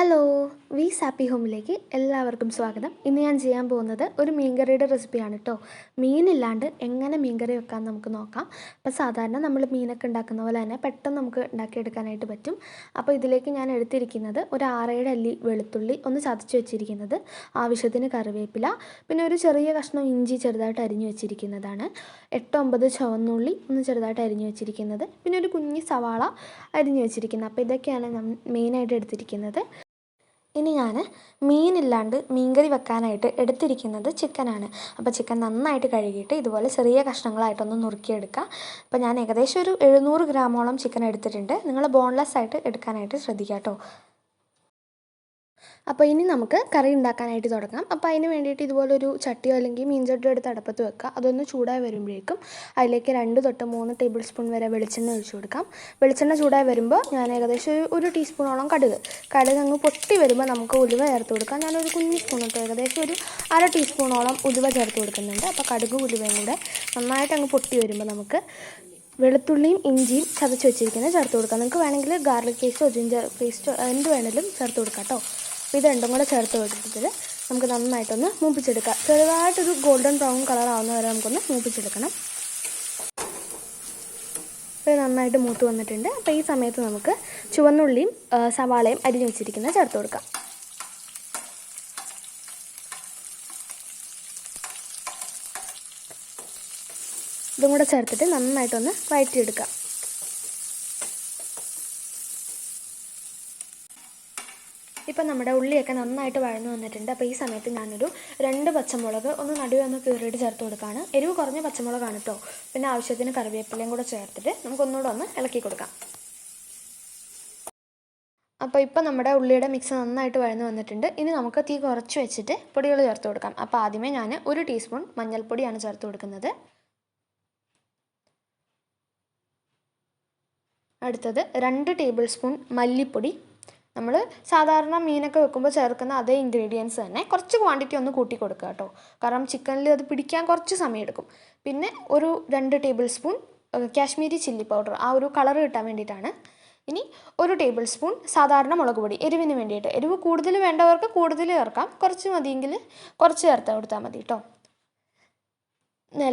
Hello Weiss happy ഹോമിലേക്ക് എല്ലാവർക്കും സ്വാഗതം. ഇന്ന് ഞാൻ ചെയ്യാൻ പോകുന്നത് ഒരു മീൻകറിയുടെ റെസിപ്പിയാണ് കേട്ടോ. മീനില്ലാണ്ട് എങ്ങനെ മീൻകറി വെക്കാമെന്ന് നമുക്ക് നോക്കാം. അപ്പോൾ സാധാരണ നമ്മൾ മീനൊക്കെ ഉണ്ടാക്കുന്ന പോലെ തന്നെ പെട്ടെന്ന് നമുക്ക് ഉണ്ടാക്കിയെടുക്കാനായിട്ട് പറ്റും. അപ്പോൾ ഇതിലേക്ക് ഞാൻ എടുത്തിരിക്കുന്നത് ഒരു 6-7 അല്ലി വെളുത്തുള്ളി ഒന്ന് ചതച്ച് വെച്ചിരിക്കുന്നത്, ആവശ്യത്തിന് കറിവേപ്പില, പിന്നെ ഒരു ചെറിയ കഷ്ണം ഇഞ്ചി ചെറുതായിട്ട് അരിഞ്ഞു വെച്ചിരിക്കുന്നതാണ്, 8-9 ചുവന്നുള്ളി ഒന്ന് ചെറുതായിട്ട് അരിഞ്ഞു വെച്ചിരിക്കുന്നത്, പിന്നെ ഒരു കുഞ്ഞി സവാള അരിഞ്ഞു വെച്ചിരിക്കുന്നത്. അപ്പോൾ ഇതൊക്കെയാണ് മെയിനായിട്ട് എടുത്തിരിക്കുന്നത്. ഇനി ഞാൻ മീനില്ലാണ്ട് മീൻകറി വെക്കാനായിട്ട് എടുത്തിരിക്കുന്നത് ചിക്കനാണ്. അപ്പോൾ ചിക്കൻ നന്നായിട്ട് കഴുകിയിട്ട് ഇതുപോലെ ചെറിയ കഷ്ണങ്ങളായിട്ടൊന്ന് നുറുക്കിയെടുക്കുക. അപ്പോൾ ഞാൻ ഏകദേശം ഒരു 700 ഗ്രാമോളം ചിക്കൻ എടുത്തിട്ടുണ്ട്. നിങ്ങൾ ബോൺലെസ് ആയിട്ട് എടുക്കാനായിട്ട് ശ്രദ്ധിക്കുക കേട്ടോ. അപ്പോൾ ഇനി നമുക്ക് കറി ഉണ്ടാക്കാനായിട്ട് തുടങ്ങാം. അപ്പോൾ അതിന് വേണ്ടിയിട്ട് ഇതുപോലൊരു ചട്ടിയോ അല്ലെങ്കിൽ മീൻചട്ടിയോ എടുത്ത് അടുപ്പത്ത് വെക്കുക. അതൊന്ന് ചൂടായി വരുമ്പോഴേക്കും അതിലേക്ക് 2-3 ടേബിൾ സ്പൂൺ വരെ വെളിച്ചെണ്ണ ഒഴിച്ചു കൊടുക്കാം. വെളിച്ചെണ്ണ ചൂടായി വരുമ്പോൾ ഞാൻ ഏകദേശം ഒരു ടീസ്പൂണോളം കടുക് അങ്ങ് പൊട്ടി വരുമ്പോൾ നമുക്ക് ഉലുവ ചേർത്ത് കൊടുക്കാം. ഞാനൊരു കുഞ്ഞു സ്പൂൺ ഇട്ടോ ഏകദേശം ഒരു 1/2 ടീസ്പൂണോളം ഉലുവ ചേർത്ത് കൊടുക്കുന്നുണ്ട്. അപ്പോൾ കടുകും ഉലുവയും കൂടെ നന്നായിട്ട് അങ്ങ് പൊട്ടി വരുമ്പോൾ നമുക്ക് വെളുത്തുള്ളിയും ഇഞ്ചിയും ചതച്ച് വെച്ചിരിക്കുന്നത് ചേർത്ത് കൊടുക്കാം. നിങ്ങൾക്ക് വേണമെങ്കിൽ ഗാർലിക് പേസ്റ്റോ ജിഞ്ചർ പേസ്റ്റോ എന്ത് വേണമെങ്കിലും ചേർത്ത് കൊടുക്കാം കേട്ടോ. അപ്പോൾ ഇത് രണ്ടും കൂടെ ചേർത്ത് കൊടുത്തിട്ട് നമുക്ക് നന്നായിട്ടൊന്ന് മൂപ്പിച്ചെടുക്കാം. ചെറുതായിട്ടൊരു ഗോൾഡൻ ബ്രൗൺ കളർ ആവുന്ന വരെ നമുക്കൊന്ന് മൂപ്പിച്ചെടുക്കണം. അപ്പോൾ നന്നായിട്ട് മൂത്ത് വന്നിട്ടുണ്ട്. അപ്പോൾ ഈ സമയത്ത് നമുക്ക് ചുവന്നുള്ളിയും സവാളയും അരിഞ്ഞു വെച്ചിരിക്കുന്നത് ചേർത്ത് കൊടുക്കാം. ഇതും കൂടെ ചേർത്തിട്ട് നന്നായിട്ടൊന്ന് വഴറ്റിയെടുക്കാം. ഇപ്പം നമ്മുടെ ഉള്ളിയൊക്കെ നന്നായിട്ട് വഴന്നു വന്നിട്ടുണ്ട്. അപ്പോൾ ഈ സമയത്ത് ഞാനൊരു 2 പച്ചമുളക് ഒന്ന് നടുവേ ഒന്ന് കീറിയിട്ട് ചേർത്ത് കൊടുക്കുകയാണ്. എരിവ് കുറഞ്ഞ പച്ചമുളകാണ് കേട്ടോ. പിന്നെ ആവശ്യത്തിന് കറിവേപ്പിലയും കൂടെ ചേർത്തിട്ട് നമുക്കൊന്നുകൂടെ ഒന്ന് ഇളക്കി കൊടുക്കാം. അപ്പോൾ ഇപ്പം നമ്മുടെ ഉള്ളിയുടെ മിക്സ് നന്നായിട്ട് വഴന്നു വന്നിട്ടുണ്ട്. ഇനി നമുക്ക് തീ കുറച്ച് വെച്ചിട്ട് പൊടികൾ ചേർത്ത് കൊടുക്കാം. അപ്പോൾ ആദ്യമേ ഞാൻ 1 ടീസ്പൂൺ മഞ്ഞൾപ്പൊടിയാണ് ചേർത്ത് കൊടുക്കുന്നത്. അടുത്തത് 2 ടേബിൾ സ്പൂൺ മല്ലിപ്പൊടി. നമ്മൾ സാധാരണ മീനൊക്കെ വെക്കുമ്പോൾ ചേർക്കുന്ന അതേ ഇൻഗ്രീഡിയൻസ് തന്നെ കുറച്ച് ക്വാണ്ടിറ്റി ഒന്ന് കൂട്ടി കൊടുക്കുക കേട്ടോ. കാരണം ചിക്കനിൽ അത് പിടിക്കാൻ കുറച്ച് സമയം എടുക്കും. പിന്നെ ഒരു 2 table spoon Kashmiri chilli powder, ആ ഒരു കളർ കിട്ടാൻ വേണ്ടിയിട്ടാണ്. ഇനി 1 ടേബിൾ സ്പൂൺ സാധാരണ മുളക് പൊടി, എരിവിന് വേണ്ടിയിട്ട്. എരിവ് കൂടുതൽ വേണ്ടവർക്ക് കൂടുതൽ ചേർക്കാം, കുറച്ച് മതിയെങ്കിൽ കുറച്ച് ചേർത്ത് കൊടുത്താൽ മതി കേട്ടോ.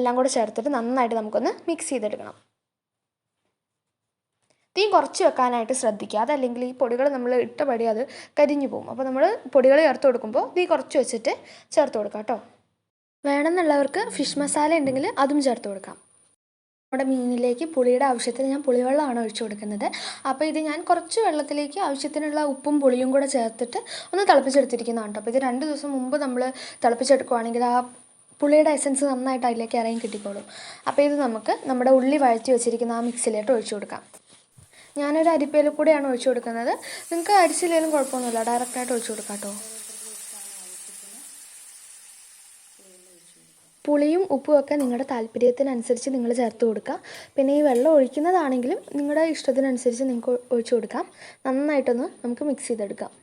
എല്ലാം കൂടെ ചേർത്തിട്ട് നന്നായിട്ട് നമുക്കൊന്ന് മിക്സ് ചെയ്തെടുക്കണം. തീ കുറച്ച് വെക്കാനായിട്ട് ശ്രദ്ധിക്കുക. അതല്ലെങ്കിൽ ഈ പൊടികൾ നമ്മൾ ഇട്ടപടി അത് കരിഞ്ഞു പോകും. അപ്പോൾ നമ്മൾ പൊടികൾ ചേർത്ത് കൊടുക്കുമ്പോൾ തീ കുറച്ച് വെച്ചിട്ട് ചേർത്ത് കൊടുക്കാം കേട്ടോ. വേണമെന്നുള്ളവർക്ക് ഫിഷ് മസാല ഉണ്ടെങ്കിൽ അതും ചേർത്ത് കൊടുക്കാം. നമ്മുടെ മീനിലേക്ക് പുളിയുടെ ആവശ്യത്തിന് ഞാൻ പുളിവെള്ളമാണ് ഒഴിച്ചു കൊടുക്കുന്നത്. അപ്പോൾ ഇത് ഞാൻ കുറച്ച് വെള്ളത്തിലേക്ക് ആവശ്യത്തിനുള്ള ഉപ്പും പുളിയും കൂടെ ചേർത്തിട്ട് ഒന്ന് തിളപ്പിച്ചെടുത്തിരിക്കുന്നതാണ് കേട്ടോ. അപ്പോൾ ഇത് 2 ദിവസം മുമ്പ് നമ്മൾ തിളപ്പിച്ചെടുക്കുകയാണെങ്കിൽ ആ പുളിയുടെ എസൻസ് നന്നായിട്ട് അതിലേക്ക് ഇറങ്ങി കിട്ടിക്കോളും. അപ്പോൾ ഇത് നമുക്ക് നമ്മുടെ ഉള്ളി വഴറ്റി വെച്ചിരിക്കുന്ന ആ മിക്സിയിലോട്ട് ഒഴിച്ചു കൊടുക്കാം. ഞാനൊരു അരിപ്പയിൽ കൂടെയാണ് ഒഴിച്ചു കൊടുക്കുന്നത്. നിങ്ങൾക്ക് അരിച്ചില്ലെങ്കിലും കുഴപ്പമൊന്നുമില്ല, ഡയറക്റ്റായിട്ട് ഒഴിച്ചു കൊടുക്കാം കേട്ടോ. പുളിയും ഉപ്പും ഒക്കെ നിങ്ങളുടെ താല്പര്യത്തിനനുസരിച്ച് നിങ്ങൾ ചേർത്ത് കൊടുക്കുക. പിന്നെ ഈ വെള്ളം ഒഴിക്കുന്നതാണെങ്കിലും നിങ്ങളുടെ ഇഷ്ടത്തിനനുസരിച്ച് നിങ്ങൾക്ക് ഒഴിച്ചു കൊടുക്കാം. നന്നായിട്ടൊന്ന് നമുക്ക് മിക്സ് ചെയ്തെടുക്കാം.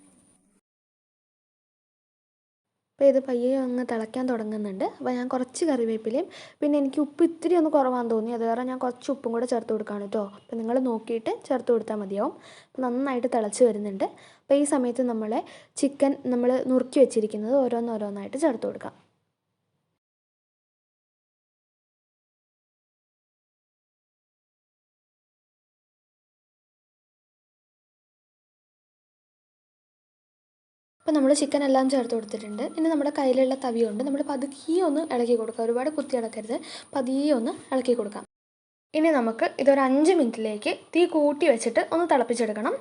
അപ്പോൾ ഇത് പയ്യെ അങ്ങ് തിളയ്ക്കാൻ തുടങ്ങുന്നുണ്ട്. അപ്പോൾ ഞാൻ കുറച്ച് കറിവേപ്പിലയും പിന്നെ എനിക്ക് ഉപ്പ് ഇത്തിരി ഒന്ന് കുറവാന്ന് തോന്നി, അത് കാരണം ഞാൻ കുറച്ച് ഉപ്പും കൂടെ ചേർത്ത് കൊടുക്കുകയാണ് കേട്ടോ. അപ്പോൾ നിങ്ങൾ നോക്കിയിട്ട് ചേർത്ത് കൊടുത്താൽ മതിയാവും. അപ്പോൾ നന്നായിട്ട് തിളച്ച് വരുന്നുണ്ട്. അപ്പോൾ ഈ സമയത്ത് ചിക്കൻ നമ്മൾ നുറുക്കി വെച്ചിരിക്കുന്നത് ഓരോന്നോരോന്നായിട്ട് ചേർത്ത് കൊടുക്കാം. അപ്പോൾ നമ്മൾ ചിക്കൻ എല്ലാം ചേർത്ത് കൊടുത്തിട്ടുണ്ട്. ഇനി നമ്മുടെ കയ്യിലുള്ള തവി കൊണ്ട് നമ്മൾ പതുക്കെ ഒന്ന് ഇളക്കി കൊടുക്കുക. ഒരുപാട് കുത്തി ഇളക്കരുത്, പതിയെ ഒന്ന് ഇളക്കി കൊടുക്കാം. ഇനി നമുക്ക് ഇതൊരു 5 മിനിറ്റിലേക്ക് തീ കൂട്ടി വെച്ചിട്ട് ഒന്ന് തിളപ്പിച്ചെടുക്കണം.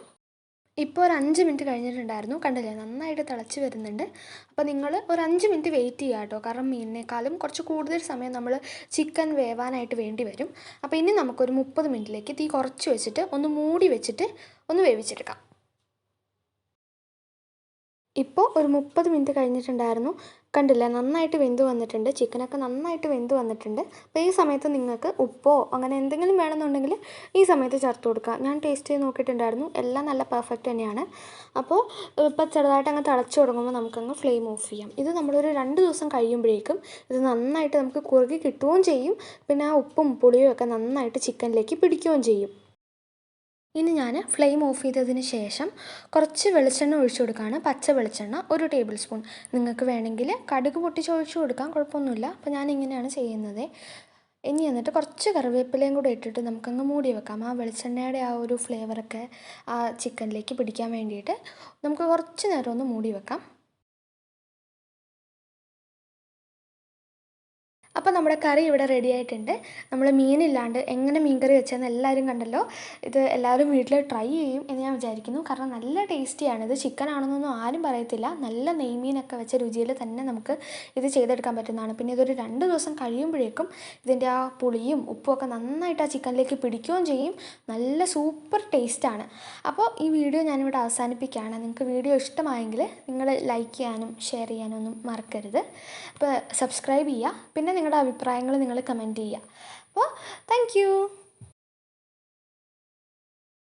ഇപ്പോൾ ഒരു 5 മിനിറ്റ് കഴിഞ്ഞിട്ടുണ്ടായിരുന്നു, കണ്ടില്ലേ നന്നായിട്ട് തിളച്ച് വരുന്നുണ്ട്. അപ്പോൾ നിങ്ങൾ ഒരു 5 മിനിറ്റ് വെയിറ്റ് ചെയ്യുക കേട്ടോ. കാരണം മീനിനേക്കാളും കുറച്ച് കൂടുതൽ സമയം നമ്മൾ ചിക്കൻ വേവാനായിട്ട് വേണ്ടി വരും. അപ്പോൾ ഇനി നമുക്കൊരു 30 മിനിറ്റിലേക്ക് തീ കുറച്ച് വെച്ചിട്ട് ഒന്ന് മൂടി വെച്ചിട്ട് ഒന്ന് വേവിച്ചെടുക്കാം. ഇപ്പോൾ ഒരു 30 മിനിറ്റ് കഴിഞ്ഞിട്ടുണ്ടായിരുന്നു, കണ്ടില്ലേ നന്നായിട്ട് വെന്ത് വന്നിട്ടുണ്ട്. ചിക്കനൊക്കെ നന്നായിട്ട് വെന്ത് വന്നിട്ടുണ്ട്. അപ്പോൾ ഈ സമയത്ത് നിങ്ങൾക്ക് ഉപ്പോ അങ്ങനെ എന്തെങ്കിലും വേണമെന്നുണ്ടെങ്കിൽ ഈ സമയത്ത് ചേർത്ത് കൊടുക്കുക. ഞാൻ ടേസ്റ്റ് ചെയ്ത് നോക്കിയിട്ടുണ്ടായിരുന്നു, എല്ലാം നല്ല പെർഫെക്റ്റ് തന്നെയാണ്. അപ്പോൾ ഇപ്പോൾ ചെറുതായിട്ട് അങ്ങ് തിളച്ച് തുടങ്ങുമ്പോൾ നമുക്കങ്ങ് ഫ്ലെയിം ഓഫ് ചെയ്യാം. ഇത് നമ്മളൊരു 2 ദിവസം കഴിയുമ്പോഴേക്കും ഇത് നന്നായിട്ട് നമുക്ക് കുറുകി കിട്ടുകയും ചെയ്യും. പിന്നെ ആ ഉപ്പും പുളിയും ഒക്കെ നന്നായിട്ട് ചിക്കനിലേക്ക് പിടിക്കുകയും ചെയ്യും. ഇനി ഞാൻ ഫ്ലെയിം ഓഫ് ചെയ്തതിന് ശേഷം കുറച്ച് വെളിച്ചെണ്ണ ഒഴിച്ചു കൊടുക്കുകയാണ്. പച്ച വെളിച്ചെണ്ണ 1 ടേബിൾ സ്പൂൺ. നിങ്ങൾക്ക് വേണമെങ്കിൽ കടുക് പൊട്ടിച്ച് ഒഴിച്ചു കൊടുക്കാം, കുഴപ്പമൊന്നുമില്ല. അപ്പോൾ ഞാൻ ഇങ്ങനെയാണ് ചെയ്യുന്നത്. ഇനി എന്നിട്ട് കുറച്ച് കറിവേപ്പിലയും കൂടെ ഇട്ടിട്ട് നമുക്കങ്ങ് മൂടി വെക്കാം. ആ വെളിച്ചെണ്ണയുടെ ആ ഒരു ഫ്ലേവറൊക്കെ ആ ചിക്കനിലേക്ക് പിടിക്കാൻ വേണ്ടിയിട്ട് നമുക്ക് കുറച്ച് നേരം ഒന്ന് മൂടി വെക്കാം. അപ്പോൾ നമ്മുടെ കറി ഇവിടെ റെഡി ആയിട്ടുണ്ട്. നമ്മൾ മീനില്ലാണ്ട് എങ്ങനെ മീൻ കറി വെച്ചതെന്ന് എല്ലാവരും കണ്ടല്ലോ. ഇത് എല്ലാവരും വീട്ടിൽ ട്രൈ ചെയ്യും എന്ന് ഞാൻ വിചാരിക്കുന്നു. കാരണം നല്ല ടേസ്റ്റിയാണ്. ഇത് ചിക്കൻ ആണെന്നൊന്നും ആരും പറയത്തില്ല. നല്ല നെയ്മീനൊക്കെ വെച്ച രുചിയിൽ തന്നെ നമുക്ക് ഇത് ചെയ്തെടുക്കാൻ പറ്റുന്നതാണ്. പിന്നെ ഇതൊരു 2 ദിവസം കഴിയുമ്പോഴേക്കും ഇതിൻ്റെ ആ പുളിയും ഉപ്പുമൊക്കെ നന്നായിട്ട് ആ ചിക്കനിലേക്ക് പിടിക്കുകയും ചെയ്യും. നല്ല സൂപ്പർ ടേസ്റ്റാണ്. അപ്പോൾ ഈ വീഡിയോ ഞാനിവിടെ അവസാനിപ്പിക്കുകയാണ്. നിങ്ങൾക്ക് വീഡിയോ ഇഷ്ടമായെങ്കിൽ നിങ്ങൾ ലൈക്ക് ചെയ്യാനും ഷെയർ ചെയ്യാനും ഒന്നും മറക്കരുത്. അപ്പോൾ സബ്സ്ക്രൈബ് ചെയ്യുക. പിന്നെ നിങ്ങളുടെ അഭിപ്രായങ്ങൾ നിങ്ങൾ കമൻറ്റ് ചെയ്യുക. അപ്പോൾ താങ്ക് യു.